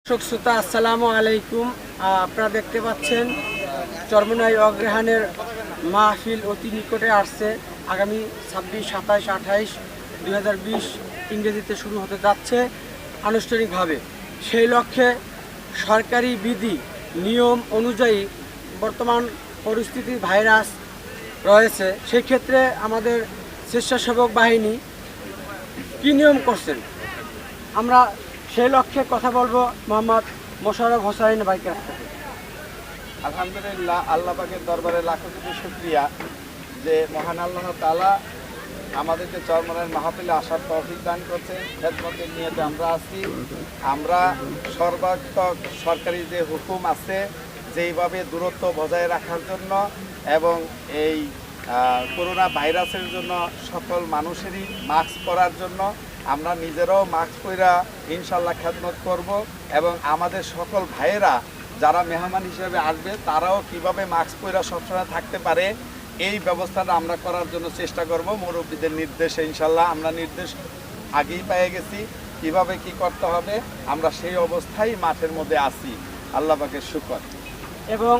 শ্রোতা আসসালামু আলাইকুম। আপনারা দেখতে পাচ্ছেন চরমোনাই অগ্রহায়ণের মাহফিল অতি নিকটে আসছে। আগামী 26, 27, 28, 2020 ইংরেজিতে শুরু হতে যাচ্ছে আনুষ্ঠানিকভাবে। সেই লক্ষ্যে সরকারি বিধি নিয়ম অনুযায়ী বর্তমান পরিস্থিতি ভাইরাস রয়েছে, সেই ক্ষেত্রে আমাদের স্বেচ্ছাসেবক বাহিনী কী নিয়ম করছেন আমরা সেই লক্ষ্যে কথা বলবো মোহাম্মদ মোশাররফ হোসাইন ভাইকে। আলহামদুলিল্লাহ, আল্লাহ পাকের দরবারে লাখো কোটি শুকরিয়া যে মহান আল্লাহ তাআলা আমাদেরকে চরমোনাইয়ের মাহফিলে আসার তৌফিক দান করছেন। খেদমতের নিয়তে আমরা আছি। আমরা সর্বাত্মক সরকারি যে হুকুম আছে যেইভাবে দূরত্ব বজায় রাখার জন্য এবং এই করোনা ভাইরাসের জন্য সকল মানুষেরই মাস্ক পরার জন্য আমরা নিজেরাও মাস্ক পরা ইনশাল্লাহ খেদমত করব এবং আমাদের সকল ভাইয়েরা যারা মেহমান হিসেবে আসবে তারাও কিভাবে মাস্ক পরা সবসময় থাকতে পারে এই ব্যবস্থাটা আমরা করার জন্য চেষ্টা করব। মুরব্বীদের নির্দেশে ইনশাল্লাহ আমরা নির্দেশ আগেই পেয়ে গেছি কিভাবে কি করতে হবে। আমরা সেই অবস্থায় মাঠের মধ্যে আছি, আল্লাহ পাকের শুকর। এবং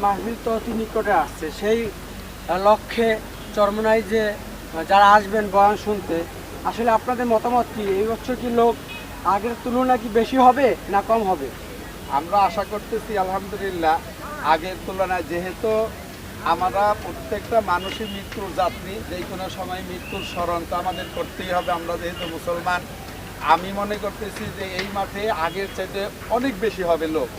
মাহফিল তো অতি নিকটে আসছে, সেই লক্ষ্যে চরমোনাই যে যারা আসবেন বয়ান শুনতে, আসলে আপনাদের মতামত কি? এই বছর কি লোক আগের তুলনায় কি বেশি হবে না কম হবে? আমরা আশা করতেছি আলহামদুলিল্লাহ আগের তুলনায়, যেহেতু আমরা প্রত্যেকটা মানুষই মৃত্যুর যাত্রী, যে কোনো সময় মৃত্যুর স্মরণ তো আমাদের করতেই হবে। আমরা যেহেতু মুসলমান, আমি মনে করতেছি যে এই মাঠে আগের চাইতে অনেক বেশি হবে লোক।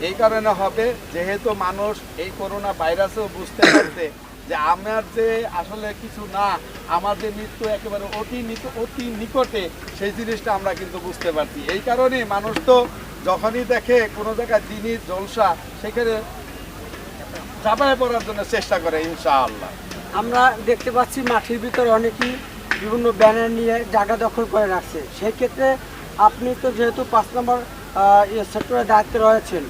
এই কারণে হবে যেহেতু মানুষ এই করোনা ভাইরাসেও বুঝতে পারছে যে আমার যে আসলে কিছু না, আমাদের মৃত্যু একেবারে অতি নিকটে, সেই জিনিসটা আমরা কিন্তু বুঝতে পারছি। এই কারণে মানুষ তো যখনই দেখে কোনো জায়গায় জিনিস জলসা সেখানে চাপায় পড়ার জন্য চেষ্টা করে ইনশাআল্লাহ। আমরা দেখতে পাচ্ছি মাঠের ভিতর অনেকেই বিভিন্ন ব্যানার নিয়ে জায়গা দখল করে রাখছে। সেই ক্ষেত্রে আপনি তো যেহেতু 5 নম্বর সেক্টরের দায়িত্বে রয়েছেন,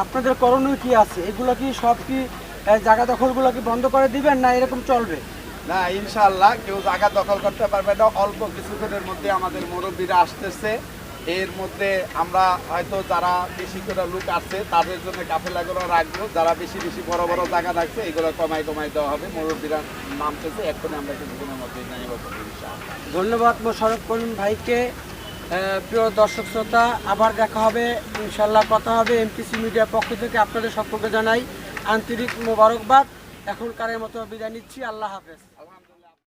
আপনাদের করণীয় কি আছে? এগুলো কি সব কি জায়গা দখলগুলো কি বন্ধ করে দিবেন না এরকম চলবে? না, ইনশাআল্লাহ কেউ জায়গা দখল করতে পারবে না। অল্প কিছুক্ষণের মধ্যে আমাদের মুরব্বীরা আসতেছে, এর মধ্যে আমরা হয়তো যারা বেশি করে লোক আছে তাদের জন্য কাফেলাগুলো রাখবো, যারা বেশি বড় বড় জায়গা রাখছে এগুলো কমাই দেওয়া হবে। মুরব্বীরা নামতেছে, এক্ষুনি আমরা কিছুদিনের মধ্যে জানিয়ে বলবো ইনশাআল্লাহ। ধন্যবাদ মোশাররফ করিম ভাইকে। প্রিয় দর্শক শ্রোতা, আবার দেখা হবে ইনশাল্লাহ, কথা হবে। এমটিসি মিডিয়ার পক্ষ থেকে আপনাদের সকলকে জানাই আন্তরিক মোবারকবাদ। এখনকারের মতো বিদায় নিচ্ছি। আল্লাহ হাফেজ।